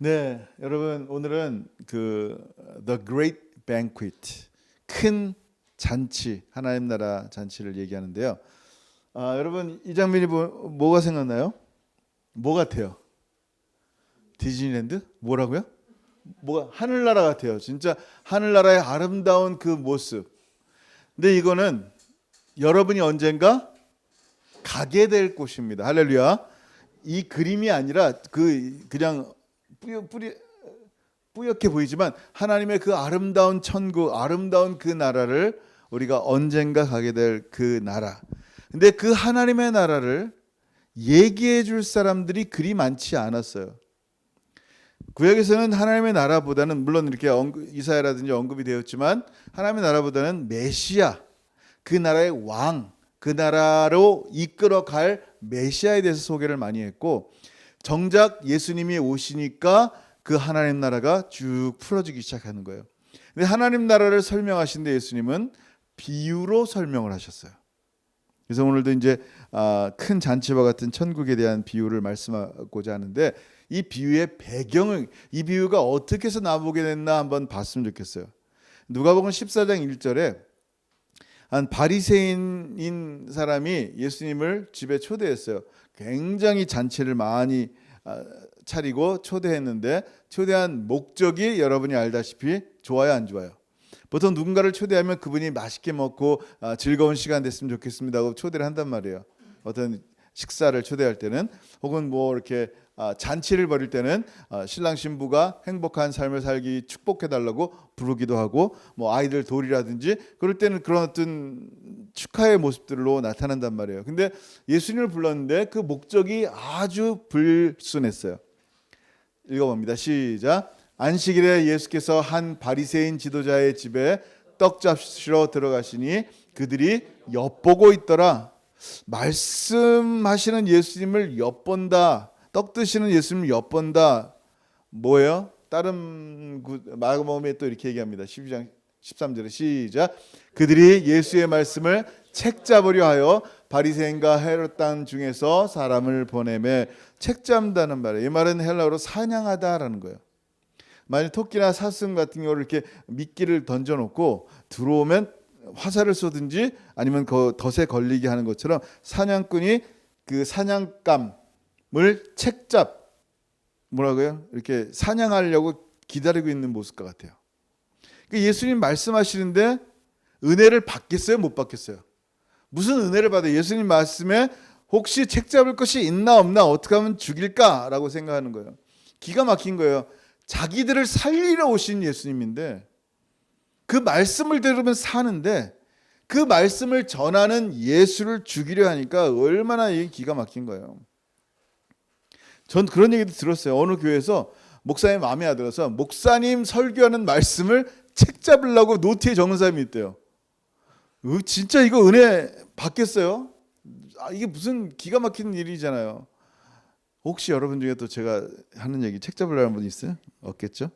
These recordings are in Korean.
네, 여러분 오늘은 The Great Banquet, 큰 잔치, 하나님 나라 잔치를 얘기하는데요. 여러분 이 장면이 뭐가 생각나요? 뭐 같아요? 디즈니랜드? 뭐라고요? 뭐가 하늘나라 같아요. 진짜 하늘나라의 아름다운 그 모습. 근데 이거는 여러분이 언젠가 가게 될 곳입니다. 할렐루야. 이 그림이 아니라 그냥 뿌옇게 보이지만 하나님의 그 아름다운 천국, 아름다운 그 나라를 우리가 언젠가 가게 될 그 나라. 근데 그 하나님의 나라를 얘기해 줄 사람들이 그리 많지 않았어요. 구약에서는 하나님의 나라보다는 물론 이렇게 이사야라든지 언급이 되었지만 하나님의 나라보다는 메시아, 그 나라의 왕, 그 나라로 이끌어갈 메시아에 대해서 소개를 많이 했고, 정작 예수님이 오시니까 그 하나님 나라가 쭉 풀어지기 시작하는 거예요. 근데 하나님 나라를 설명하신데 예수님은 비유로 설명을 하셨어요. 그래서 오늘도 이제 큰 잔치와 같은 천국에 대한 비유를 말씀하고자 하는데, 이 비유의 배경을, 이 비유가 어떻게 해서 나오게 됐나 한번 봤으면 좋겠어요. 누가복음 14장 1절에 한 바리새인인 사람이 예수님을 집에 초대했어요. 굉장히 잔치를 많이 차리고 초대했는데, 초대한 목적이 여러분이 알다시피 좋아요, 안 좋아요? 보통 누군가를 초대하면 그분이 맛있게 먹고 즐거운 시간 됐으면 좋겠습니다 하고 초대를 한단 말이에요. 어떤 식사를 초대할 때는, 혹은 뭐 이렇게 잔치를 벌일 때는 신랑 신부가 행복한 삶을 살기 축복해 달라고 부르기도 하고, 뭐 아이들 돌이라든지 그럴 때는 그런 어떤 축하의 모습들로 나타난단 말이에요. 근데 예수님을 불렀는데 그 목적이 아주 불순했어요. 읽어봅니다. 시작. 안식일에 예수께서 한 바리새인 지도자의 집에 떡 잡수시러 들어가시니 그들이 엿보고 있더라. 말씀하시는 예수님을 엿본다, 떡 드시는 예수님을 엿본다. 뭐예요? 다른 마가복음에 또 이렇게 얘기합니다. 12장 13절에 시작. 그들이 예수의 말씀을 책 잡으려 하여 바리새인과 헤롯 땅 중에서 사람을 보내매. 책 잡는다는 말이에요. 이 말은 헬라어로 사냥하다라는 거예요. 만약 토끼나 사슴 같은 경우를 이렇게 미끼를 던져놓고 들어오면 화살을 쏘든지 아니면 그 덫에 걸리게 하는 것처럼, 사냥꾼이 그 사냥감을 뭐라고요? 이렇게 사냥하려고 기다리고 있는 모습과 같아요. 그러니까 예수님 말씀하시는데 은혜를 받겠어요? 못 받겠어요? 무슨 은혜를 받아요? 예수님 말씀에 혹시 책 잡을 것이 있나 없나, 어떻게 하면 죽일까라고 생각하는 거예요. 기가 막힌 거예요. 자기들을 살리러 오신 예수님인데 그 말씀을 들으면 사는데, 그 말씀을 전하는 예수를 죽이려 하니까 얼마나 이게 기가 막힌 거예요. 전 그런 얘기도 들었어요. 어느 교회에서 목사님 마음에 안 들어서 목사님 설교하는 말씀을 책 잡으려고 노트에 적는 사람이 있대요. 진짜 이거 은혜 받겠어요? 이게 무슨 기가 막힌 일이잖아요. 혹시 여러분 중에 또 제가 하는 얘기 책 잡으려는 분 있어요? 없겠죠?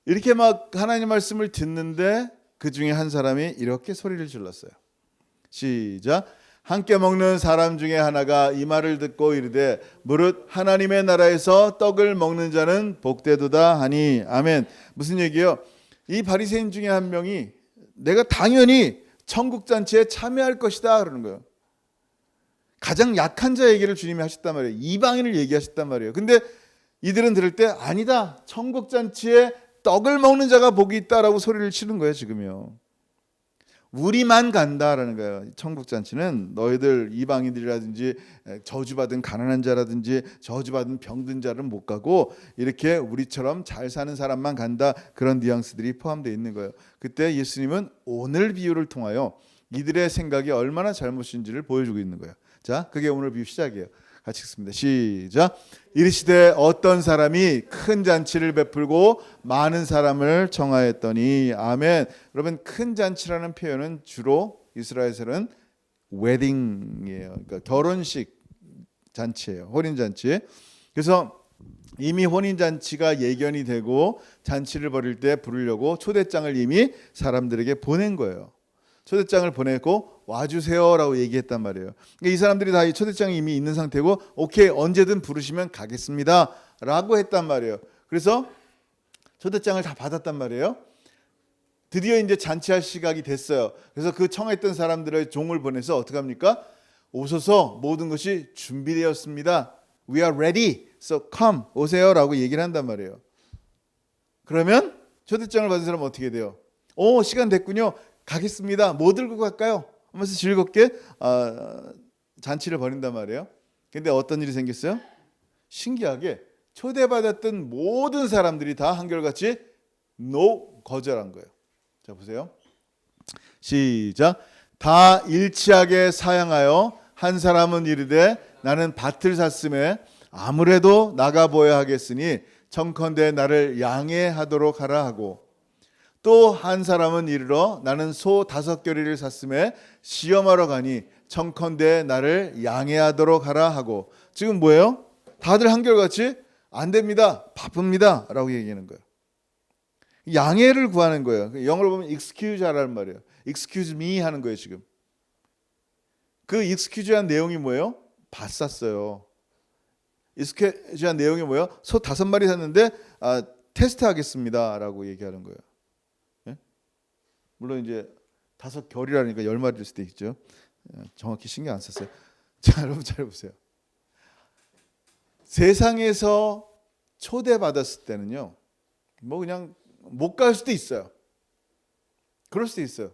이렇게 막 하나님 말씀을 듣는데 그 중에 한 사람이 이렇게 소리를 질렀어요. 시작. 함께 먹는 사람 중에 하나가 이 말을 듣고 이르되 무릇 하나님의 나라에서 떡을 먹는 자는 복되도다 하니. 아멘. 무슨 얘기예요? 이 바리새인 중에 한 명이 내가 당연히 천국 잔치에 참여할 것이다 그러는 거예요. 가장 약한 자 얘기를 주님이 하셨단 말이에요. 이방인을 얘기하셨단 말이에요. 근데 이들은 들을 때 아니다, 천국 잔치에 떡을 먹는 자가 복이 있다라고 소리를 치는 거예요. 지금요. 우리만 간다라는 거예요. 천국 잔치는 너희들 이방인들이라든지 저주받은 가난한 자라든지 저주받은 병든 자는 못 가고 이렇게 우리처럼 잘 사는 사람만 간다, 그런 뉘앙스들이 포함되어 있는 거예요. 그때 예수님은 오늘 비유를 통하여 이들의 생각이 얼마나 잘못인지를 보여주고 있는 거예요. 자, 그게 오늘 비유 시작이에요. 같이 읽습니다. 시작. 이르시되 어떤 사람이 큰 잔치를 베풀고 많은 사람을 청하였더니. 아멘. 여러분, 큰 잔치라는 표현은 주로 이스라엘에서는 웨딩이에요. 그러니까 결혼식 잔치예요. 혼인 잔치. 그래서 이미 혼인 잔치가 예견이 되고 잔치를 벌일 때 부르려고 초대장을 이미 사람들에게 보낸 거예요. 초대장을 보내고 와주세요라고 얘기했단 말이에요. 그러니까 이 사람들이 다 이 초대장이 이미 있는 상태고 오케이 언제든 부르시면 가겠습니다 라고 했단 말이에요. 그래서 초대장을 다 받았단 말이에요. 드디어 이제 잔치할 시각이 됐어요. 그래서 그 청했던 사람들의 종을 보내서 어떻게 합니까? 오소서, 모든 것이 준비되었습니다. We are ready. So come, 오세요라고 얘기를 한단 말이에요. 그러면 초대장을 받은 사람은 어떻게 돼요? 시간 됐군요. 가겠습니다. 뭐 들고 갈까요? 하면서 즐겁게 잔치를 벌인단 말이에요. 근데 어떤 일이 생겼어요? 신기하게 초대받았던 모든 사람들이 다 한결같이 no, 거절한 거예요. 자, 보세요. 시작. 다 일치하게 사양하여 한 사람은 이르되 나는 밭을 샀음에 아무래도 나가보야 하겠으니 청컨대 나를 양해하도록 하라 하고, 또 한 사람은 이르러 나는 소 5겨리를 샀음에 시험하러 가니 청컨대 나를 양해하도록 하라 하고. 지금 뭐예요? 다들 한결같이 안 됩니다, 바쁩니다 라고 얘기하는 거예요. 양해를 구하는 거예요. 영어로 보면 excuse라는 말이에요. excuse me 하는 거예요. 지금 그 excuse한 내용이 뭐예요? 밭 샀어요. excuse한 내용이 뭐예요? 소 5마리 샀는데 테스트하겠습니다 라고 얘기하는 거예요. 예? 물론 이제 5겨리라니까 10마리일 수도 있죠. 정확히 신경 안 썼어요. 자, 여러분 잘 보세요. 세상에서 초대받았을 때는요, 뭐 그냥 못 갈 수도 있어요. 그럴 수도 있어요.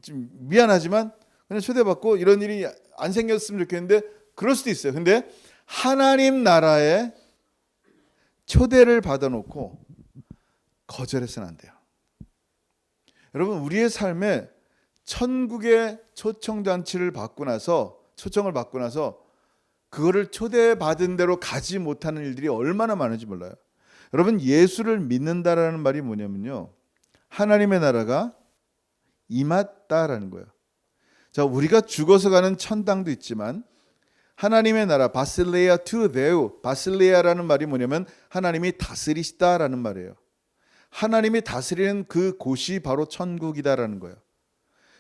좀 미안하지만 그냥 초대받고 이런 일이 안 생겼으면 좋겠는데 그럴 수도 있어요. 근데 하나님 나라에 초대를 받아놓고 거절해서는 안 돼요. 여러분, 우리의 삶에 천국의 초청잔치를 받고 나서, 초청을 받고 나서 그거를 초대받은 대로 가지 못하는 일들이 얼마나 많은지 몰라요. 여러분, 예수를 믿는다라는 말이 뭐냐면요, 하나님의 나라가 임했다라는 거예요. 자, 우리가 죽어서 가는 천당도 있지만 하나님의 나라, 바실레아 투 데우, 바실레아라는 말이 뭐냐면 하나님이 다스리시다라는 말이에요. 하나님이 다스리는 그 곳이 바로 천국이다라는 거예요.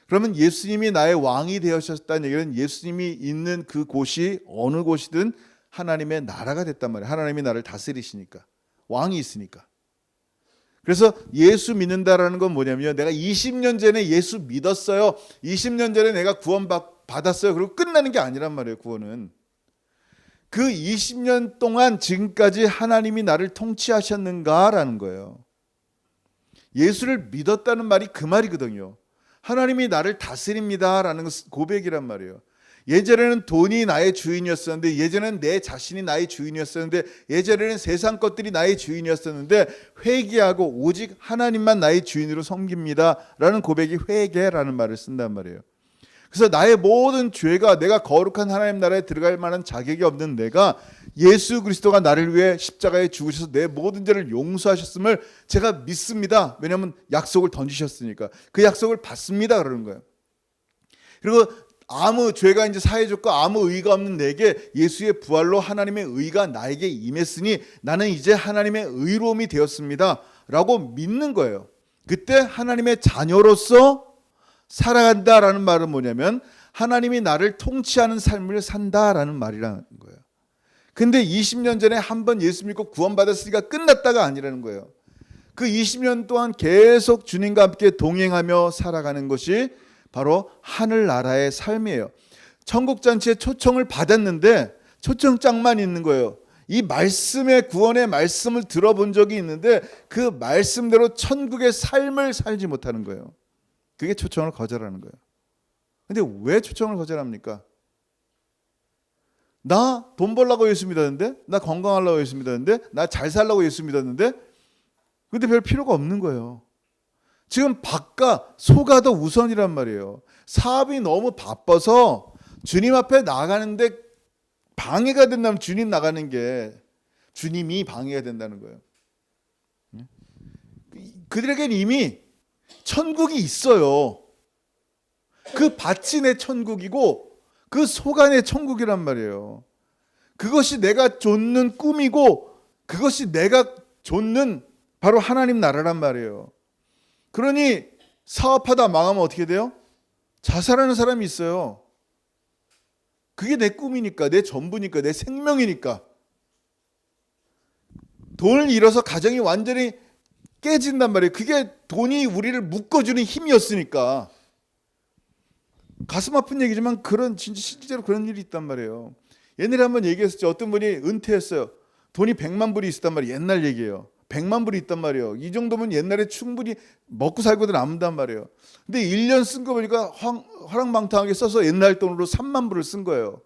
그러면 예수님이 나의 왕이 되셨다는 얘기는 예수님이 있는 그 곳이 어느 곳이든 하나님의 나라가 됐단 말이에요. 하나님이 나를 다스리시니까, 왕이 있으니까. 그래서 예수 믿는다라는 건 뭐냐면요, 내가 20년 전에 예수 믿었어요, 20년 전에 내가 구원 받았어요, 그리고 끝나는 게 아니란 말이에요. 구원은 그 20년 동안 지금까지 하나님이 나를 통치하셨는가라는 거예요. 예수를 믿었다는 말이 그 말이거든요. 하나님이 나를 다스립니다라는 고백이란 말이에요. 예전에는 돈이 나의 주인이었었는데, 예전에는 내 자신이 나의 주인이었었는데, 예전에는 세상 것들이 나의 주인이었었는데 회개하고 오직 하나님만 나의 주인으로 섬깁니다라는 고백이 회개라는 말을 쓴단 말이에요. 그래서 나의 모든 죄가, 내가 거룩한 하나님 나라에 들어갈 만한 자격이 없는 내가, 예수 그리스도가 나를 위해 십자가에 죽으셔서 내 모든 죄를 용서하셨음을 제가 믿습니다. 왜냐하면 약속을 던지셨으니까. 그 약속을 받습니다 그러는 거예요. 그리고 아무 죄가 이제 사해졌고 아무 의가 없는 내게 예수의 부활로 하나님의 의가 나에게 임했으니 나는 이제 하나님의 의로움이 되었습니다 라고 믿는 거예요. 그때 하나님의 자녀로서 살아간다라는 말은 뭐냐면 하나님이 나를 통치하는 삶을 산다라는 말이라는 거예요. 근데 20년 전에 한번 예수 믿고 구원받았으니까 끝났다가 아니라는 거예요. 그 20년 동안 계속 주님과 함께 동행하며 살아가는 것이 바로 하늘나라의 삶이에요. 천국잔치에 초청을 받았는데 초청장만 있는 거예요. 이 말씀의, 구원의 말씀을 들어본 적이 있는데 그 말씀대로 천국의 삶을 살지 못하는 거예요. 그게 초청을 거절하는 거예요. 근데 왜 초청을 거절합니까? 나 돈 벌려고 예수 믿었는데, 나 건강하려고 예수 믿었는데, 나 잘 살려고 예수 믿었는데, 근데 별 필요가 없는 거예요. 지금 밭과 소가 더 우선이란 말이에요. 사업이 너무 바빠서 주님 앞에 나가는데 방해가 된다면 주님 나가는 게, 주님이 방해가 된다는 거예요. 그들에게는 이미 천국이 있어요. 그 밭이 내 천국이고 그 소가 내 천국이란 말이에요. 그것이 내가 좇는 꿈이고 그것이 내가 좇는 바로 하나님 나라란 말이에요. 그러니 사업하다 망하면 어떻게 돼요? 자살하는 사람이 있어요. 그게 내 꿈이니까, 내 전부니까, 내 생명이니까. 돈을 잃어서 가정이 완전히 깨진단 말이에요. 그게 돈이 우리를 묶어주는 힘이었으니까. 가슴 아픈 얘기지만 그런 진짜 실제로 그런 일이 있단 말이에요. 옛날에 한번 얘기했었죠. 어떤 분이 은퇴했어요. 돈이 100만 불이 있었단 말이에요. 옛날 얘기예요. 100만 불이 있단 말이에요. 이 정도면 옛날에 충분히 먹고 살고도 남는단 말이에요. 근데 1년 쓴 거 보니까 화랑방탕하게 써서 옛날 돈으로 3만 불을 쓴 거예요.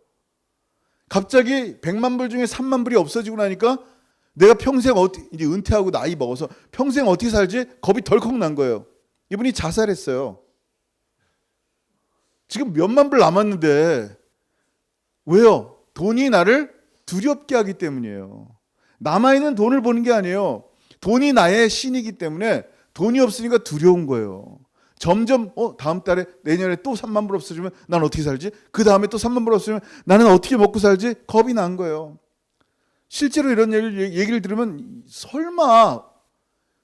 갑자기 100만 불 중에 3만 불이 없어지고 나니까 내가 평생 이제 은퇴하고 나이 먹어서 평생 어떻게 살지? 겁이 덜컥 난 거예요. 이분이 자살했어요. 지금 몇만 불 남았는데 왜요? 돈이 나를 두렵게 하기 때문이에요. 남아있는 돈을 보는 게 아니에요. 돈이 나의 신이기 때문에 돈이 없으니까 두려운 거예요. 점점 다음 달에 내년에 또 3만 불 없어지면 난 어떻게 살지? 그 다음에 또 3만 불 없어지면 나는 어떻게 먹고 살지? 겁이 난 거예요. 실제로 이런 얘기를 들으면 설마,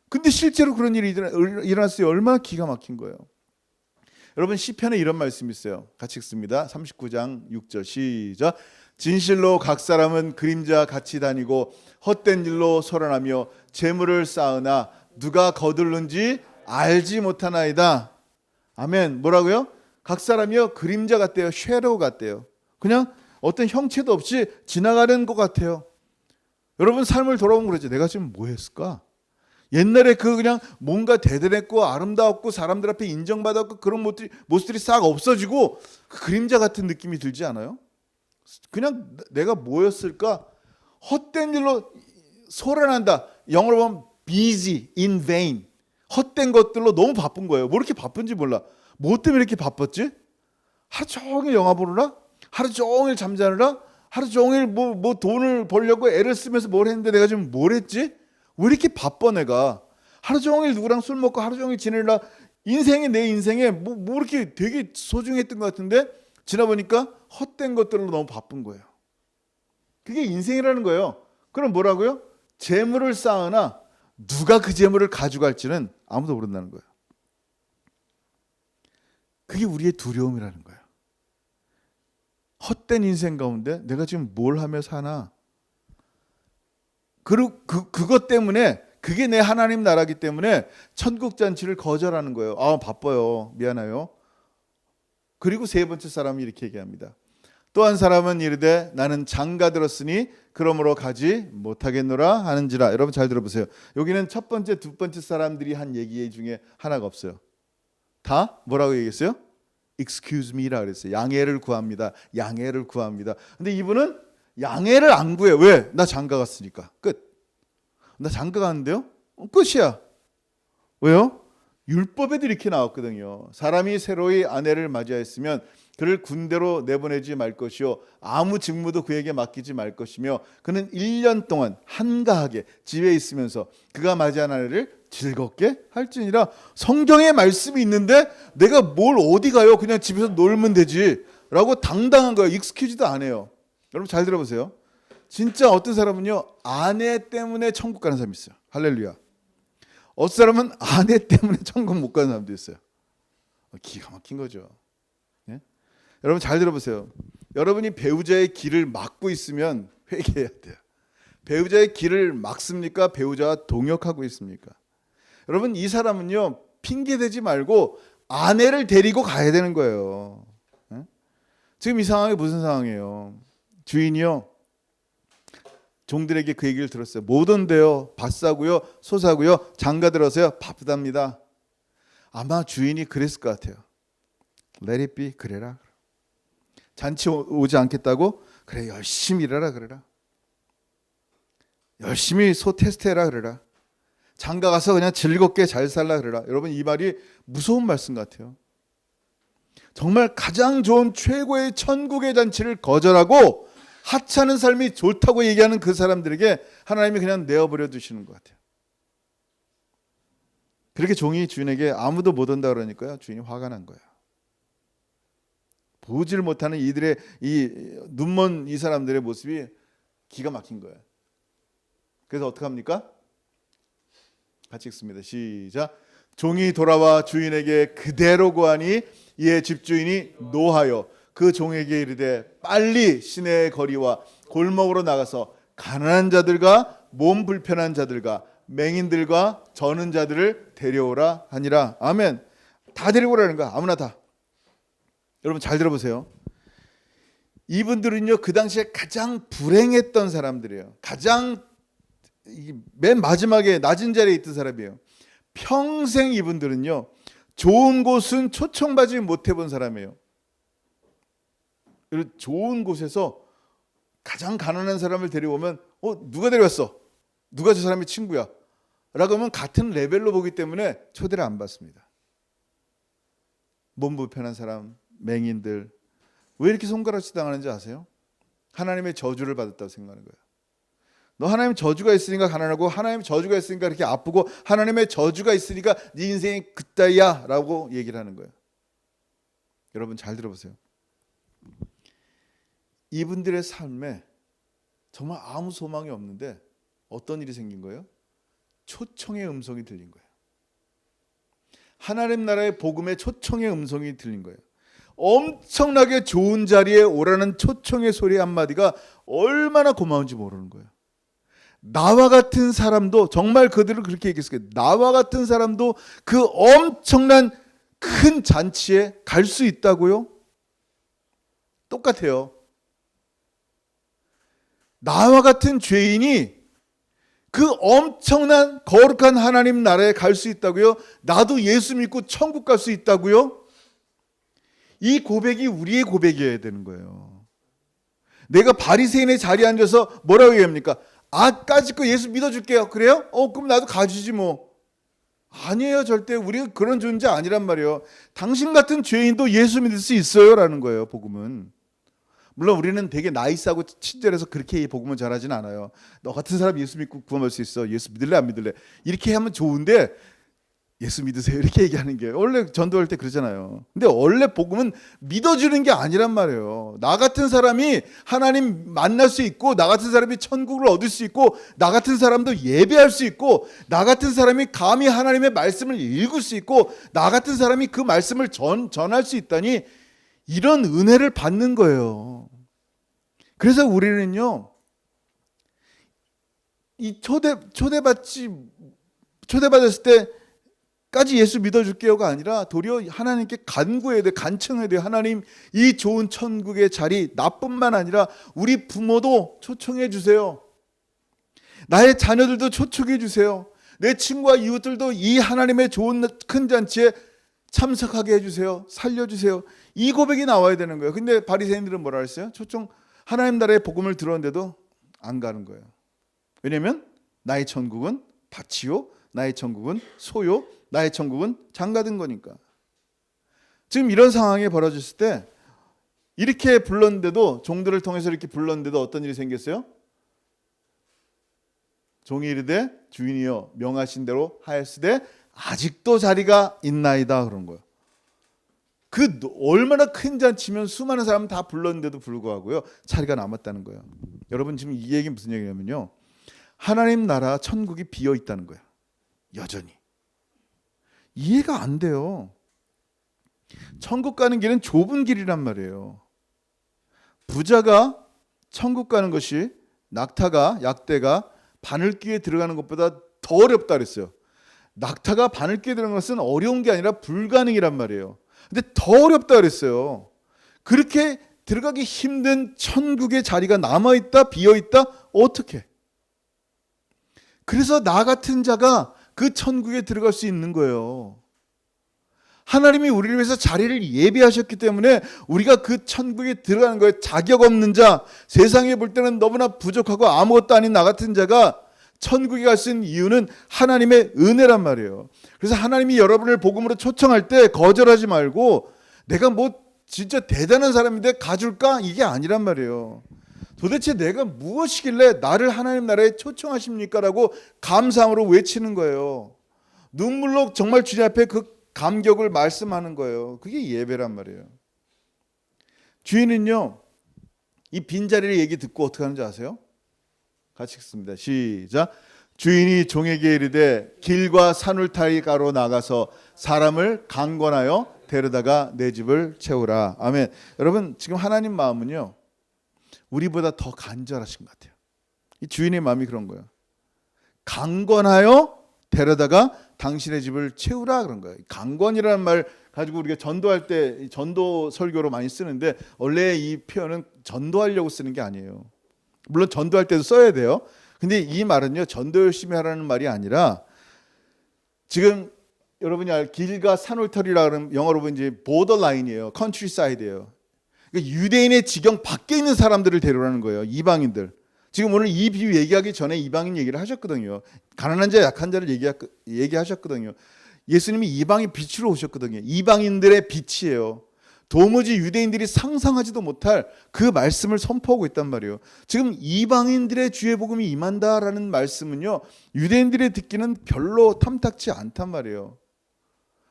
근데 실제로 그런 일이 일어났어요. 얼마나 기가 막힌 거예요. 여러분 시편에 이런 말씀이 있어요. 같이 읽습니다. 39장 6절 시작. 진실로 각 사람은 그림자 같이 다니고 헛된 일로 소란하며 재물을 쌓으나 누가 거둘는지 알지 못하나이다. 아멘. 뭐라고요? 각 사람이요 그림자 같대요. 쉐도우 같대요. 그냥 어떤 형체도 없이 지나가는 것 같아요. 여러분 삶을 돌아보면 그러죠. 내가 지금 뭐 했을까? 옛날에 그냥 뭔가 대단했고 아름다웠고 사람들 앞에 인정받았고 그런 모습들이 싹 없어지고 그 그림자 같은 느낌이 들지 않아요? 그냥 내가 뭐였을까? 헛된 일로 소란한다. 영어로 보면 busy, in vain. 헛된 것들로 너무 바쁜 거예요. 뭐 이렇게 바쁜지 몰라. 뭐 때문에 이렇게 바빴지? 하루 종일 영화 보느라? 하루 종일 잠자느라? 하루 종일 뭐 돈을 벌려고 애를 쓰면서 뭘 했는데 내가 지금 뭘 했지? 왜 이렇게 바빠 내가? 하루 종일 누구랑 술 먹고 하루 종일 지내려 내 인생에 뭐 이렇게 되게 소중했던 것 같은데 지나보니까 헛된 것들로 너무 바쁜 거예요. 그게 인생이라는 거예요. 그럼 뭐라고요? 재물을 쌓으나 누가 그 재물을 가져갈지는 아무도 모른다는 거예요. 그게 우리의 두려움이라는 거예요. 헛된 인생 가운데 내가 지금 뭘 하며 사나? 그리고 그것 때문에 그게 내 하나님 나라기 때문에 천국 잔치를 거절하는 거예요. 아 바빠요. 미안해요. 그리고 세 번째 사람이 이렇게 얘기합니다. 또 한 사람은 이르되 나는 장가 들었으니 그러므로 가지 못하겠노라 하는지라. 여러분 잘 들어보세요. 여기는 첫 번째, 두 번째 사람들이 한 얘기 중에 하나가 없어요. 다 뭐라고 얘기했어요? Excuse me라 그랬어요. 양해를 구합니다. 양해를 구합니다. 근데 이분은 양해를 안 구해요. 왜? 나 장가 갔으니까. 끝. 나 장가 갔는데요? 끝이야. 왜요? 율법에도 이렇게 나왔거든요. 사람이 새로이 아내를 맞이하였으면 그를 군대로 내보내지 말 것이요 아무 직무도 그에게 맡기지 말 것이며 그는 1년 동안 한가하게 집에 있으면서 그가 맞이한 아내를 즐겁게 할지니라. 성경에 말씀이 있는데 내가 뭘 어디 가요? 그냥 집에서 놀면 되지 라고 당당한 거예요. 익스큐즈도 안 해요. 여러분 잘 들어보세요. 진짜 어떤 사람은요 아내 때문에 천국 가는 사람이 있어요. 할렐루야. 어떤 사람은 아내 때문에 천국 못 가는 사람도 있어요. 기가 막힌 거죠. 예? 여러분 잘 들어보세요. 여러분이 배우자의 길을 막고 있으면 회개해야 돼요. 배우자의 길을 막습니까? 배우자와 동역하고 있습니까? 여러분 이 사람은요 핑계대지 말고 아내를 데리고 가야 되는 거예요. 예? 지금 이 상황이 무슨 상황이에요? 주인이요 종들에게 그 얘기를 들었어요. 못 온대요. 밭 사고요, 소 사고요, 장가 들어서요 바쁘답니다. 아마 주인이 그랬을 것 같아요. Let it be. 그래라. 잔치 오지 않겠다고? 그래 열심히 일하라 그래라. 열심히 소 테스트해라 그래라. 장가 가서 그냥 즐겁게 잘 살라 그래라. 여러분 이 말이 무서운 말씀 같아요. 정말 가장 좋은 최고의 천국의 잔치를 거절하고 하찮은 삶이 좋다고 얘기하는 그 사람들에게 하나님이 그냥 내어버려 두시는 것 같아요. 그렇게 종이 주인에게 아무도 못 온다 그러니까요. 주인이 화가 난 거예요. 보지를 못하는 이들의 이 눈먼 이 사람들의 모습이 기가 막힌 거예요. 그래서 어떻게 합니까? 같이 읽습니다. 시작. 종이 돌아와 주인에게 그대로 고하니 이에 집주인이 노하여 그 종에게 이르되 빨리 시내의 거리와 골목으로 나가서 가난한 자들과 몸 불편한 자들과 맹인들과 저는 자들을 데려오라 하니라. 아멘. 다 데려오라는 거야. 아무나 다. 여러분 잘 들어보세요. 이분들은요, 그 당시에 가장 불행했던 사람들이에요. 가장 맨 마지막에 낮은 자리에 있던 사람이에요. 평생 이분들은요, 좋은 곳은 초청받지 못해본 사람이에요. 좋은 곳에서 가장 가난한 사람을 데려오면 누가 데려왔어? 누가 저 사람의 친구야? 라고 하면 같은 레벨로 보기 때문에 초대를 안 받습니다. 몸 불편한 사람, 맹인들, 왜 이렇게 손가락질 당하는지 아세요? 하나님의 저주를 받았다고 생각하는 거예요. 너 하나님 저주가 있으니까 가난하고 하나님 저주가 있으니까 이렇게 아프고 하나님의 저주가 있으니까 네 인생이 그따위야 라고 얘기를 하는 거예요. 여러분 잘 들어보세요. 이분들의 삶에 정말 아무 소망이 없는데 어떤 일이 생긴 거예요? 초청의 음성이 들린 거예요. 하나님 나라의 복음의 초청의 음성이 들린 거예요. 엄청나게 좋은 자리에 오라는 초청의 소리 한마디가 얼마나 고마운지 모르는 거예요. 나와 같은 사람도, 정말 그들을 그렇게 얘기했어요. 나와 같은 사람도 그 엄청난 큰 잔치에 갈 수 있다고요? 똑같아요. 나와 같은 죄인이 그 엄청난 거룩한 하나님 나라에 갈 수 있다고요? 나도 예수 믿고 천국 갈 수 있다고요? 이 고백이 우리의 고백이어야 되는 거예요. 내가 바리새인의 자리에 앉아서 뭐라고 얘기합니까? 까짓 예수 믿어줄게요. 그래요? 그럼 나도 가주지 뭐. 아니에요. 절대 우리가 그런 존재 아니란 말이에요. 당신 같은 죄인도 예수 믿을 수 있어요 라는 거예요. 복음은. 물론 우리는 되게 나이스하고 친절해서 그렇게 복음을 잘하진 않아요. 너 같은 사람 예수 믿고 구원할 수 있어. 예수 믿을래 안 믿을래? 이렇게 하면 좋은데 예수 믿으세요 이렇게 얘기하는 게 원래 전도할 때 그러잖아요. 근데 원래 복음은 믿어주는 게 아니란 말이에요. 나 같은 사람이 하나님 만날 수 있고, 나 같은 사람이 천국을 얻을 수 있고, 나 같은 사람도 예배할 수 있고, 나 같은 사람이 감히 하나님의 말씀을 읽을 수 있고, 나 같은 사람이 그 말씀을 전할 수 있다니, 이런 은혜를 받는 거예요. 그래서 우리는요, 이 초대받았을 때까지 예수 믿어줄게요가 아니라 도리어 하나님께 간구해야 돼, 간청해야 돼. 하나님, 이 좋은 천국의 자리 나뿐만 아니라 우리 부모도 초청해 주세요. 나의 자녀들도 초청해 주세요. 내 친구와 이웃들도 이 하나님의 좋은 큰 잔치에 참석하게 해주세요. 살려주세요. 이 고백이 나와야 되는 거예요. 근데 바리새인들은 뭐라 했어요? 초청 하나님 나라의 복음을 들었는데도 안 가는 거예요. 왜냐하면 나의 천국은 밭이요, 나의 천국은 소요, 나의 천국은 장가든 거니까. 지금 이런 상황이 벌어졌을 때 이렇게 불렀는데도, 종들을 통해서 이렇게 불렀는데도 어떤 일이 생겼어요? 종이 이르되 주인이여 명하신 대로 하였으되 아직도 자리가 있나이다 그런 거예요. 그 얼마나 큰 잔치면 수많은 사람 다 불렀는데도 불구하고요, 자리가 남았다는 거예요. 여러분 지금 이 얘기 무슨 얘기냐면요, 하나님 나라 천국이 비어 있다는 거예요. 여전히 이해가 안 돼요. 천국 가는 길은 좁은 길이란 말이에요. 부자가 천국 가는 것이 낙타가, 약대가 바늘귀에 들어가는 것보다 더 어렵다 그랬어요. 낙타가 바늘귀에 들어가는 것은 어려운 게 아니라 불가능이란 말이에요. 근데 더 어렵다 그랬어요. 그렇게 들어가기 힘든 천국의 자리가 남아있다, 비어있다? 어떻게? 그래서 나 같은 자가 그 천국에 들어갈 수 있는 거예요. 하나님이 우리를 위해서 자리를 예비하셨기 때문에 우리가 그 천국에 들어가는 거예요. 자격 없는 자, 세상에 볼 때는 너무나 부족하고 아무것도 아닌 나 같은 자가 천국에 갈 수 있는 이유는 하나님의 은혜란 말이에요. 그래서 하나님이 여러분을 복음으로 초청할 때 거절하지 말고, 내가 뭐 진짜 대단한 사람인데 가줄까? 이게 아니란 말이에요. 도대체 내가 무엇이길래 나를 하나님 나라에 초청하십니까? 라고 감사함으로 외치는 거예요. 눈물로 정말 주님 앞에 그 감격을 말씀하는 거예요. 그게 예배란 말이에요. 주인은요, 이 빈자리를 얘기 듣고 어떻게 하는지 아세요? 같이 읽습니다. 시작. 주인이 종에게 이르되 길과 산울타리가로 나가서 사람을 강권하여 데려다가 내 집을 채우라. 아멘. 여러분 지금 하나님 마음은요, 우리보다 더 간절하신 것 같아요. 이 주인의 마음이 그런 거예요. 강권하여 데려다가 당신의 집을 채우라 그런 거예요. 강권이라는 말 가지고 우리가 전도할 때 전도 설교로 많이 쓰는데 원래 이 표현은 전도하려고 쓰는 게 아니에요. 물론 전도할 때도 써야 돼요. 근데 이 말은요, 전도 열심히 하라는 말이 아니라, 지금 여러분이 알 길과 산울터리라 그러면 영어로 보면 이제 보더라인이에요. 컨트리사이드예요. 그러니까 유대인의 지경 밖에 있는 사람들을 데려라는 거예요. 이방인들. 지금 오늘 이 비유 얘기하기 전에 이방인 얘기를 하셨거든요. 가난한 자, 약한 자를 얘기하셨거든요. 예수님이 이방인 빛으로 오셨거든요. 이방인들의 빛이에요. 도무지 유대인들이 상상하지도 못할 그 말씀을 선포하고 있단 말이에요. 지금 이방인들의 주의 복음이 임한다라는 말씀은요, 유대인들이 듣기는 별로 탐탁치 않단 말이에요.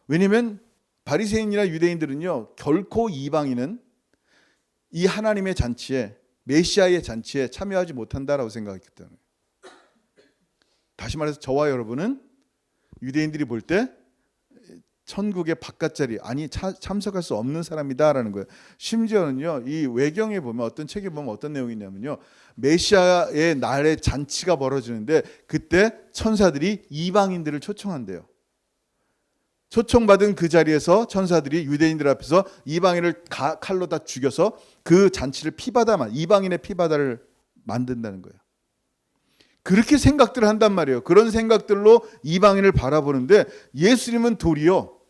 왜냐하면 바리새인이나 유대인들은요, 결코 이방인은 이 하나님의 잔치에, 메시아의 잔치에 참여하지 못한다라고 생각했기 때문에. 다시 말해서 저와 여러분은 유대인들이 볼 때 천국의 바깥 자리, 아니 참석할 수 없는 사람이다라는 거예요. 심지어는요, 이 외경에 보면, 어떤 책에 보면 어떤 내용이 있냐면요, 메시아의 날의 잔치가 벌어지는데 그때 천사들이 이방인들을 초청한대요. 초청받은 그 자리에서 천사들이 유대인들 앞에서 이방인을 칼로 다 죽여서 그 잔치를 이방인의 피바다를 만든다는 거예요. 그렇게 생각들을 한단 말이에요. 그런 생각들로 이방인을 바라보는데 예수님은 도리어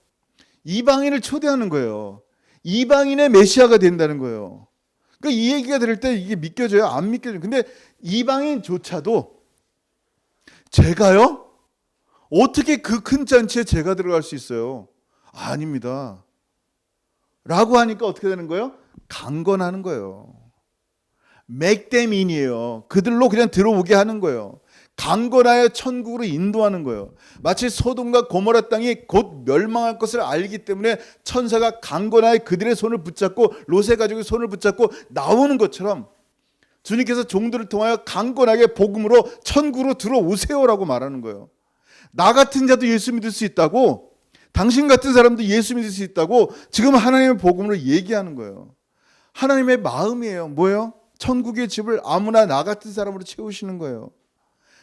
이방인을 초대하는 거예요. 이방인의 메시아가 된다는 거예요. 그러니까 이 얘기가 들을 때 이게 믿겨져요? 안 믿겨져요? 근데 이방인조차도 제가요? 어떻게 그 큰 잔치에 제가 들어갈 수 있어요? 아닙니다. 라고 하니까 어떻게 되는 거예요? 강권하는 거예요. make them in이에요. 그들로 그냥 들어오게 하는 거예요. 강권하여 천국으로 인도하는 거예요. 마치 소돔과 고모라 땅이 곧 멸망할 것을 알기 때문에 천사가 강권하여 그들의 손을 붙잡고, 롯의 가족의 손을 붙잡고 나오는 것처럼 주님께서 종들을 통하여 강권하게 복음으로 천국으로 들어오세요라고 말하는 거예요. 나 같은 자도 예수 믿을 수 있다고, 당신 같은 사람도 예수 믿을 수 있다고 지금 하나님의 복음으로 얘기하는 거예요. 하나님의 마음이에요. 뭐예요? 천국의 집을 아무나 나 같은 사람으로 채우시는 거예요.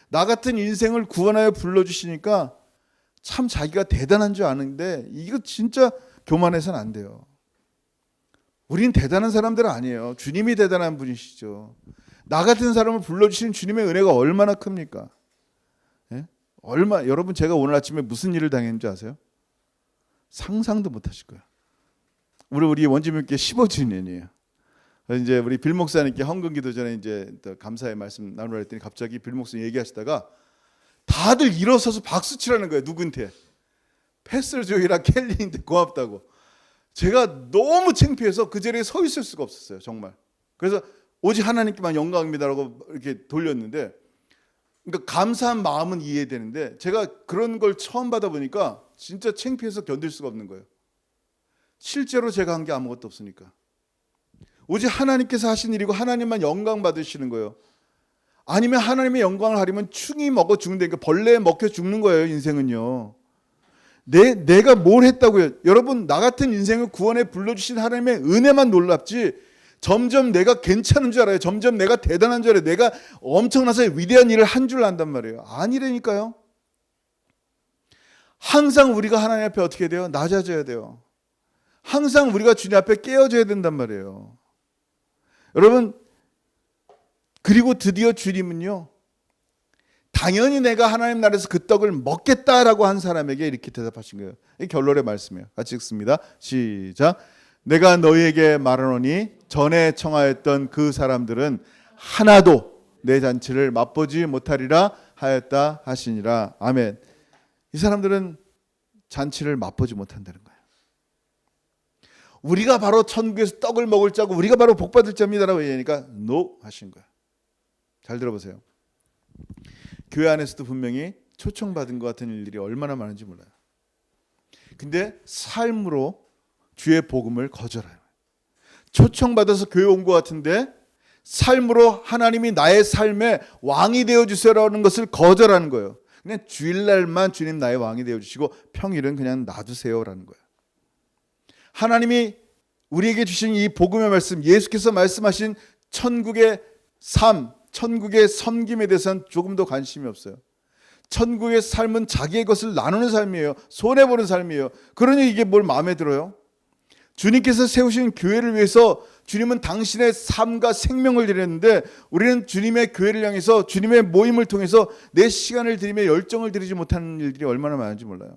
나 같은 인생을 구원하여 불러주시니까 참 자기가 대단한 줄 아는데 이거 진짜 교만해서는 안 돼요. 우린 대단한 사람들 아니에요. 주님이 대단한 분이시죠. 나 같은 사람을 불러주시는 주님의 은혜가 얼마나 큽니까? 예? 여러분, 제가 오늘 아침에 무슨 일을 당했는지 아세요? 상상도 못 하실 거예요. 우리 원주민께 15주년이에요. 이제 우리 빌 목사님께 헌금 기도 전에 이제 감사의 말씀 나누라 했더니 갑자기 빌 목사님 얘기하시다가 다들 일어서서 박수 치라는 거예요. 누구한테? 패스터 조이랑 켈리인데 고맙다고. 제가 너무 창피해서 그 자리에 서 있을 수가 없었어요. 정말. 그래서 오직 하나님께만 영광입니다라고 이렇게 돌렸는데, 그러니까 감사한 마음은 이해되는데 제가 그런 걸 처음 받아보니까 진짜 창피해서 견딜 수가 없는 거예요. 실제로 제가 한 게 아무것도 없으니까. 오직 하나님께서 하신 일이고 하나님만 영광 받으시는 거예요. 아니면 하나님의 영광을 하려면 충이 먹어 죽는다니까, 벌레에 먹혀 죽는 거예요. 인생은요. 내가 뭘 했다고요? 여러분, 나 같은 인생을 구원에 불러주신 하나님의 은혜만 놀랍지 점점 내가 괜찮은 줄 알아요. 점점 내가 대단한 줄 알아요. 내가 엄청나서 위대한 일을 한 줄 안단 말이에요. 아니라니까요. 항상 우리가 하나님 앞에 어떻게 돼요? 낮아져야 돼요. 항상 우리가 주님 앞에 깨어져야 된단 말이에요. 여러분, 그리고 드디어 주님은요, 당연히 내가 하나님 나라에서 그 떡을 먹겠다라고 한 사람에게 이렇게 대답하신 거예요. 이 결론의 말씀이에요. 같이 읽습니다. 시작. 내가 너희에게 말하노니 전에 청하였던 그 사람들은 하나도 내 잔치를 맛보지 못하리라 하였다 하시니라. 아멘. 이 사람들은 잔치를 맛보지 못한다는 거예요. 우리가 바로 천국에서 떡을 먹을 자고 우리가 바로 복받을 자입니다라고 얘기하니까 no 하신 거예요. 잘 들어보세요. 교회 안에서도 분명히 초청받은 것 같은 일들이 얼마나 많은지 몰라요. 근데 삶으로 주의 복음을 거절해요. 초청받아서 교회 온 것 같은데 삶으로 하나님이 나의 삶의 왕이 되어주세요라는 것을 거절하는 거예요. 그냥 주일날만 주님 나의 왕이 되어주시고 평일은 그냥 놔두세요라는 거예요. 하나님이 우리에게 주신 이 복음의 말씀, 예수께서 말씀하신 천국의 삶, 천국의 섬김에 대해서는 조금도 관심이 없어요. 천국의 삶은 자기의 것을 나누는 삶이에요. 손해보는 삶이에요. 그러니 이게 뭘 마음에 들어요? 주님께서 세우신 교회를 위해서 주님은 당신의 삶과 생명을 드렸는데 우리는 주님의 교회를 향해서 주님의 모임을 통해서 내 시간을 들이며 열정을 들이지 못하는 일들이 얼마나 많은지 몰라요.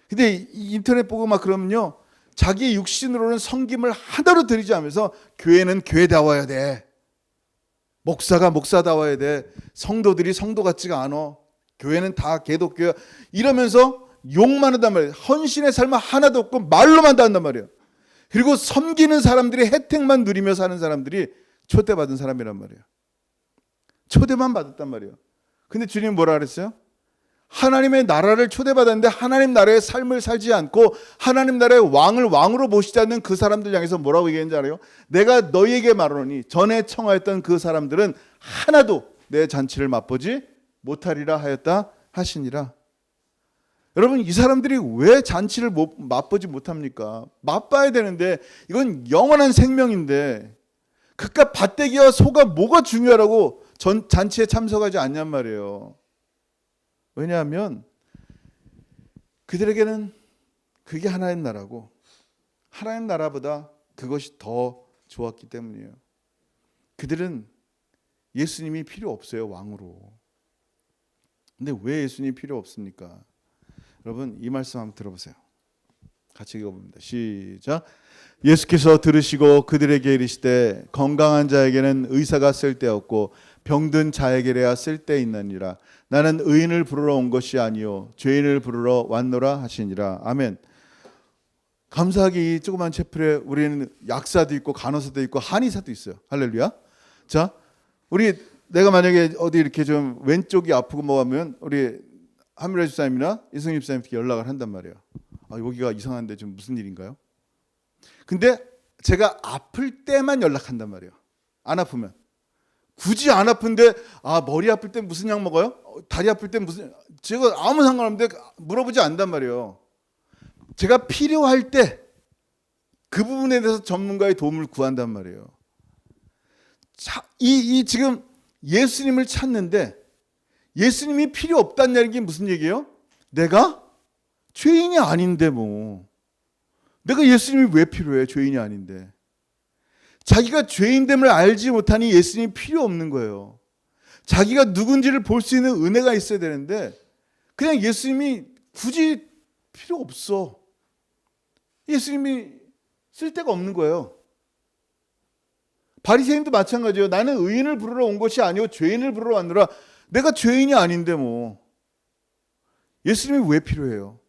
근데 인터넷 보고 막 그러면요, 자기 육신으로는 섬김을 하나도 드리지 않으면서 교회는 교회다워야 돼, 목사가 목사다워야 돼, 성도들이 성도 같지가 않아, 교회는 다 개독교야, 이러면서 욕만 한단 말이에요. 헌신의 삶은 하나도 없고 말로만 다 한단 말이에요. 그리고 섬기는 사람들이 혜택만 누리며 사는 사람들이 초대받은 사람이란 말이에요. 초대만 받았단 말이에요. 근데 주님 뭐라 그랬어요? 하나님의 나라를 초대받았는데 하나님 나라의 삶을 살지 않고 하나님 나라의 왕을 왕으로 모시지 않는 그 사람들 향해서 뭐라고 얘기했는지 알아요? 내가 너희에게 말하노니 전에 청하였던 그 사람들은 하나도 내 잔치를 맛보지 못하리라 하였다 하시니라. 여러분, 이 사람들이 왜 잔치를 맛보지 못합니까? 맛봐야 되는데, 이건 영원한 생명인데 그깟 밭대기와 소가 뭐가 중요하라고 잔치에 참석하지 않냔 말이에요. 왜냐하면 그들에게는 그게 하나님 나라고 하나님 나라보다 그것이 더 좋았기 때문이에요. 그들은 예수님이 필요 없어요, 왕으로. 근데 왜 예수님이 필요 없습니까? 여러분, 이 말씀 한번 들어보세요. 같이 읽어봅니다. 시작. 예수께서 들으시고 그들에게 이르시되 건강한 자에게는 의사가 쓸데없고 병든 자에게래야 쓸데있느니라. 나는 의인을 부르러 온 것이 아니요 죄인을 부르러 왔노라 하시니라. 아멘. 감사하게 이 조그만 채플에 우리는 약사도 있고 간호사도 있고 한의사도 있어요. 할렐루야. 자, 내가 만약에 어디 이렇게 좀 왼쪽이 아프고 뭐 하면 우리 한미라 집사님이나 이승희 집사님께 연락을 한단 말이에요. 여기가 이상한데 좀 무슨 일인가요? 근데 제가 아플 때만 연락한단 말이에요. 안 아프면. 굳이 안 아픈데 머리 아플 때 무슨 약 먹어요? 다리 아플 때 무슨, 제가 아무 상관없는데 물어보지 않단 말이에요. 제가 필요할 때 그 부분에 대해서 전문가의 도움을 구한단 말이에요. 지금 예수님을 찾는데 예수님이 필요 없다는 얘기 무슨 얘기예요? 내가 죄인이 아닌데 뭐. 내가 예수님이 왜 필요해? 죄인이 아닌데. 자기가 죄인됨을 알지 못하니 예수님이 필요 없는 거예요. 자기가 누군지를 볼 수 있는 은혜가 있어야 되는데 그냥 예수님이 굳이 필요 없어. 예수님이 쓸데가 없는 거예요. 바리새인도 마찬가지예요. 나는 의인을 부르러 온 것이 아니고 죄인을 부르러 왔노라. 내가 죄인이 아닌데 뭐. 예수님이 왜 필요해요?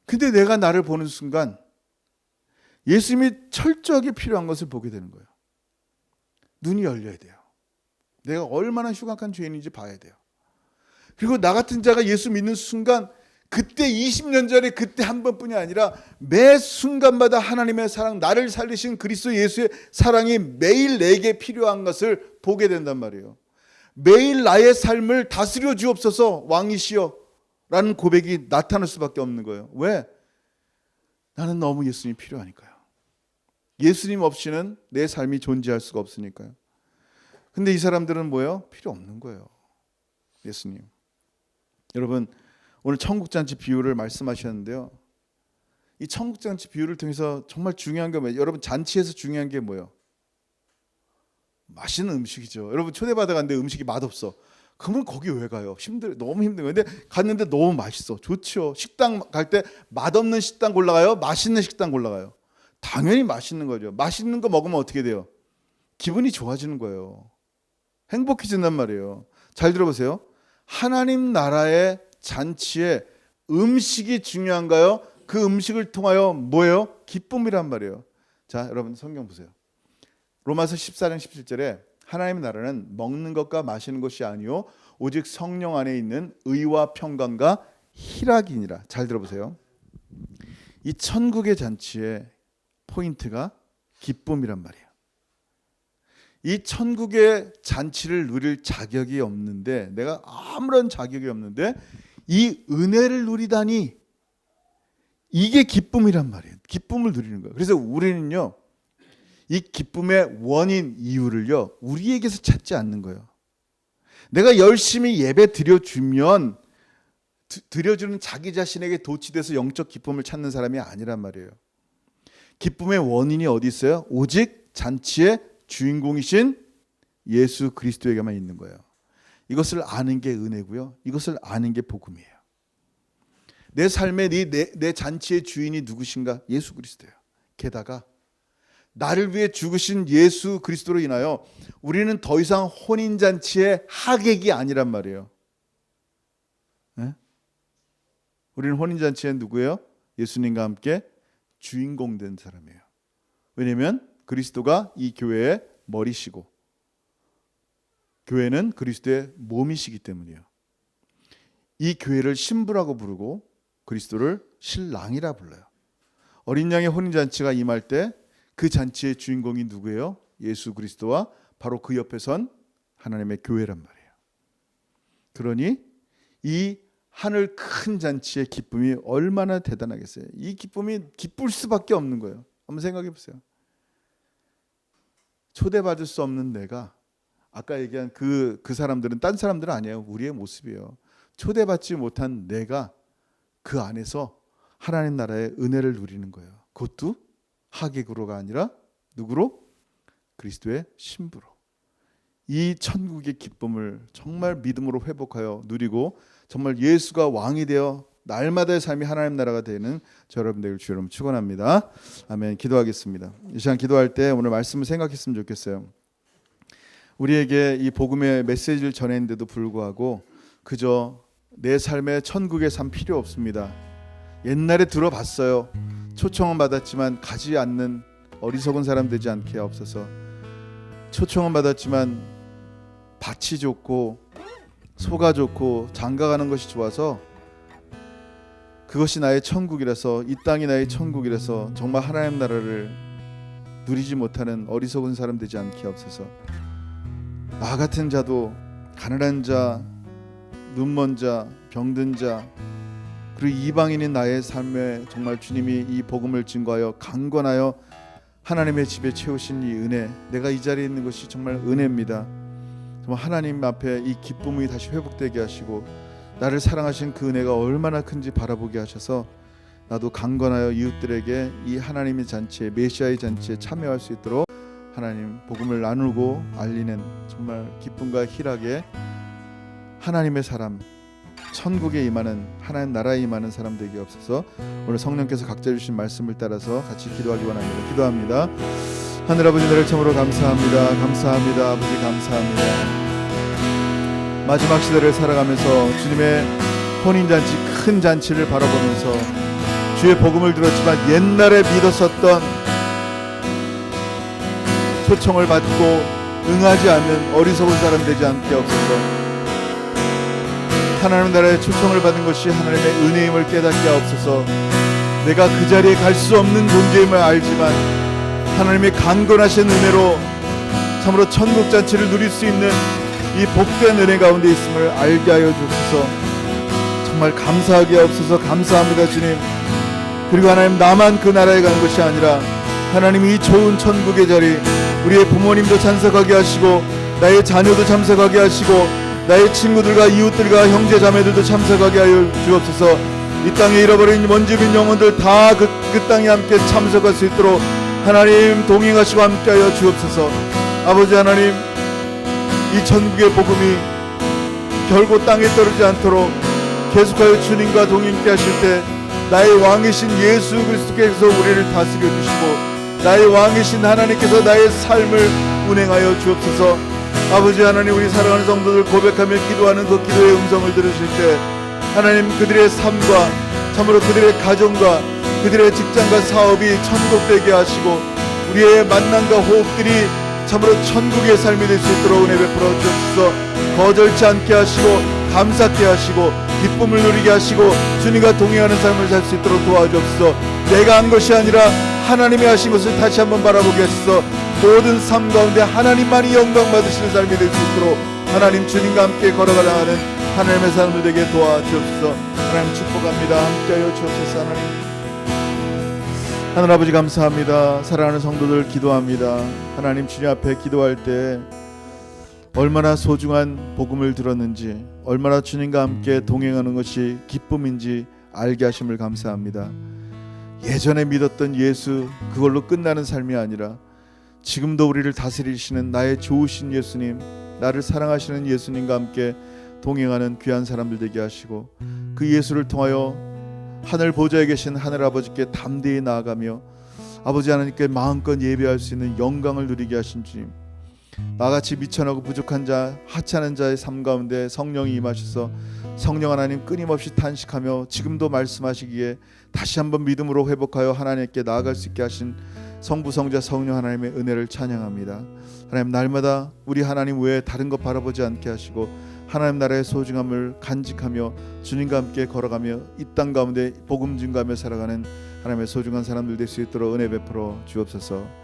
근데 내가 나를 보는 순간 예수님이 철저하게 필요한 것을 보게 되는 거예요. 눈이 열려야 돼요. 내가 얼마나 흉악한 죄인인지 봐야 돼요. 그리고 나 같은 자가 예수 믿는 순간 그때 20년 전에 그때 한 번뿐이 아니라 매 순간마다 하나님의 사랑, 나를 살리신 그리스도 예수의 사랑이 매일 내게 필요한 것을 보게 된단 말이에요. 매일 나의 삶을 다스려 주옵소서 왕이시여 라는 고백이 나타날 수밖에 없는 거예요. 왜? 나는 너무 예수님이 필요하니까요. 예수님 없이는 내 삶이 존재할 수가 없으니까요. 근데 이 사람들은 뭐예요? 필요 없는 거예요. 예수님. 여러분, 오늘 천국잔치 비유를 말씀하셨는데요. 이 천국잔치 비유를 통해서 정말 중요한 게 뭐예요? 여러분, 잔치에서 중요한 게 뭐예요? 맛있는 음식이죠. 여러분, 초대받아 갔는데 음식이 맛없어. 그러면 거기 왜 가요? 너무 힘든 거예요. 근데 갔는데 너무 맛있어. 좋죠. 식당 갈 때 맛없는 식당 골라가요? 맛있는 식당 골라가요? 당연히 맛있는 거죠. 맛있는 거 먹으면 어떻게 돼요? 기분이 좋아지는 거예요. 행복해진단 말이에요. 잘 들어보세요. 하나님 나라의 잔치에 음식이 중요한가요? 그 음식을 통하여 뭐예요? 기쁨이란 말이에요. 자, 여러분 성경 보세요. 로마서 14장 17절에 하나님의 나라는 먹는 것과 마시는 것이 아니요 오직 성령 안에 있는 의와 평강과 희락이니라. 잘 들어보세요. 이 천국의 잔치의 포인트가 기쁨이란 말이에요. 이 천국의 잔치를 누릴 자격이 없는데, 내가 아무런 자격이 없는데 이 은혜를 누리다니, 이게 기쁨이란 말이에요. 기쁨을 누리는 거예요. 그래서 우리는요, 이 기쁨의 원인, 이유를요, 우리에게서 찾지 않는 거예요. 내가 열심히 예배 드려주면 드려주는 자기 자신에게 도취돼서 영적 기쁨을 찾는 사람이 아니란 말이에요. 기쁨의 원인이 어디 있어요? 오직 잔치의 주인공이신 예수 그리스도에게만 있는 거예요. 이것을 아는 게 은혜고요. 이것을 아는 게 복음이에요. 내 삶의 내 잔치의 주인이 누구신가? 예수 그리스도예요. 게다가 나를 위해 죽으신 예수 그리스도로 인하여 우리는 더 이상 혼인잔치의 하객이 아니란 말이에요. 네? 우리는 혼인잔치에 누구예요? 예수님과 함께 주인공 된 사람이에요. 왜냐하면 그리스도가 이 교회의 머리시고 교회는 그리스도의 몸이시기 때문이에요. 이 교회를 신부라고 부르고 그리스도를 신랑이라 불러요. 어린 양의 혼인잔치가 임할 때 그 잔치의 주인공이 누구예요? 예수 그리스도와 바로 그 옆에 선 하나님의 교회란 말이에요. 그러니 이 하늘 큰 잔치의 기쁨이 얼마나 대단하겠어요. 이 기쁨이 기쁠 수밖에 없는 거예요. 한번 생각해 보세요. 초대받을 수 없는 내가, 아까 얘기한 그 사람들은 딴 사람들은 아니에요. 우리의 모습이에요. 초대받지 못한 내가 그 안에서 하나님 나라의 은혜를 누리는 거예요. 그것도 하객으로가 아니라 누구로? 그리스도의 신부로. 이 천국의 기쁨을 정말 믿음으로 회복하여 누리고 정말 예수가 왕이 되어 날마다의 삶이 하나님 나라가 되는 저 여러분들 주 여러분 축원합니다. 아멘. 기도하겠습니다. 이 시간 기도할 때 오늘 말씀을 생각했으면 좋겠어요. 우리에게 이 복음의 메시지를 전했는데도 불구하고 그저 내 삶에 천국의 삶 필요 없습니다. 옛날에 들어봤어요. 초청은 받았지만 가지 않는 어리석은 사람 되지 않게 하옵소서. 초청은 받았지만 밭이 좋고 소가 좋고 장가가는 것이 좋아서 그것이 나의 천국이라서, 이 땅이 나의 천국이라서 정말 하나님 나라를 누리지 못하는 어리석은 사람 되지 않게 하옵소서. 나 같은 자도 가난한 자, 눈먼 자, 병든 자, 그리고 이방인인 나의 삶에 정말 주님이 이 복음을 증거하여 강권하여 하나님의 집에 채우신 이 은혜, 내가 이 자리에 있는 것이 정말 은혜입니다. 정말 하나님 앞에 이 기쁨이 다시 회복되게 하시고 나를 사랑하신 그 은혜가 얼마나 큰지 바라보게 하셔서 나도 강건하여 이웃들에게 이 하나님의 잔치에, 메시아의 잔치에 참여할 수 있도록 하나님 복음을 나누고 알리는 정말 기쁨과 희락의 하나님의 사람, 천국에 임하는, 하나님 나라에 임하는 사람 되게 없어서 오늘 성령께서 각자 주신 말씀을 따라서 같이 기도하기 원합니다. 기도합니다. 하늘 아버지, 너를 참으로 감사합니다. 감사합니다. 아버지 감사합니다. 마지막 시대를 살아가면서 주님의 혼인잔치, 큰 잔치를 바라보면서 주의 복음을 들었지만 옛날에 믿었었던, 초청을 받고 응하지 않는 어리석은 사람 되지 않게 하옵소서. 하나님 나라의 초청을 받은 것이 하나님의 은혜임을 깨닫게 하옵소서. 내가 그 자리에 갈 수 없는 존재임을 알지만 하나님의 강건하신 은혜로 참으로 천국 잔치를 누릴 수 있는 이 복된 은혜 가운데 있음을 알게 하여 주옵소서. 정말 감사하게 하옵소서. 감사합니다 주님. 그리고 하나님, 나만 그 나라에 가는 것이 아니라 하나님 이 좋은 천국의 자리, 우리의 부모님도 참석하게 하시고 나의 자녀도 참석하게 하시고 나의 친구들과 이웃들과 형제 자매들도 참석하게 하여 주옵소서. 이 땅에 잃어버린 원주민 영혼들 다 그 땅에 함께 참석할 수 있도록 하나님 동행하시고 함께하여 주옵소서. 아버지 하나님, 이 천국의 복음이 결코 땅에 떨어지지 않도록 계속하여 주님과 동행케 하실 때 나의 왕이신 예수 그리스도께서 우리를 다스려 주시고 나의 왕이신 하나님께서 나의 삶을 운행하여 주옵소서. 아버지 하나님, 우리 사랑하는 성도들 고백하며 기도하는 그 기도의 음성을 들으실 때 하나님, 그들의 삶과 참으로 그들의 가정과 그들의 직장과 사업이 천국되게 하시고 우리의 만남과 호흡들이 참으로 천국의 삶이 될 수 있도록 은혜 베풀어 주옵소서. 거절치 않게 하시고 감사케 하시고 기쁨을 누리게 하시고 주님과 동행하는 삶을 살 수 있도록 도와주옵소서. 내가 한 것이 아니라 하나님이 하신 것을 다시 한번 바라보게 하셔서 모든 삶 가운데 하나님만이 영광 받으시는 삶이 될 수 있도록 하나님 주님과 함께 걸어가는 하나님의 삶을 되게 도와주옵소서. 하나님 축복합니다. 함께하여 주옵소서. 하나님 아버지 감사합니다. 사랑하는 성도들 기도합니다. 하나님 주님 앞에 기도할 때 얼마나 소중한 복음을 들었는지, 얼마나 주님과 함께 동행하는 것이 기쁨인지 알게 하심을 감사합니다. 예전에 믿었던 예수, 그걸로 끝나는 삶이 아니라 지금도 우리를 다스리시는 나의 좋으신 예수님, 나를 사랑하시는 예수님과 함께 동행하는 귀한 사람들 되게 하시고, 그 예수를 통하여 하늘 보좌에 계신 하늘아버지께 담대히 나아가며 아버지 하나님께 마음껏 예배할 수 있는 영광을 누리게 하신 주님, 나같이 미천하고 부족한 자, 하찮은 자의 삶 가운데 성령이 임하셔서 성령 하나님 끊임없이 탄식하며 지금도 말씀하시기에 다시 한번 믿음으로 회복하여 하나님께 나아갈 수 있게 하신 성부 성자 성령 하나님의 은혜를 찬양합니다. 하나님, 날마다 우리 하나님 외에 다른 것 바라보지 않게 하시고 하나님 나라의 소중함을 간직하며 주님과 함께 걸어가며 이 땅 가운데 복음 증거하며 살아가는 하나님의 소중한 사람들 될 수 있도록 은혜 베풀어 주옵소서.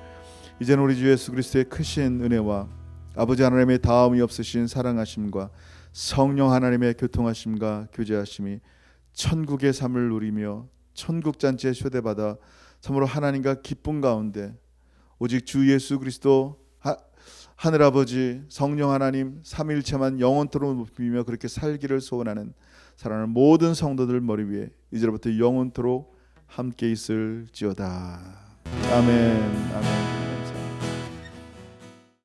이제는 우리 주 예수 그리스도의 크신 은혜와 아버지 하나님의 다함이 없으신 사랑하심과 성령 하나님의 교통하심과 교제하심이 천국의 삶을 누리며 천국 잔치에 초대받아 참으로 하나님과 기쁨 가운데 오직 주 예수 그리스도 하늘아버지 성령 하나님 삼위일체만 영원토록 높이며 그렇게 살기를 소원하는 사랑하는 모든 성도들 머리 위에 이제부터 영원토록 함께 있을지어다. 아멘. 아멘.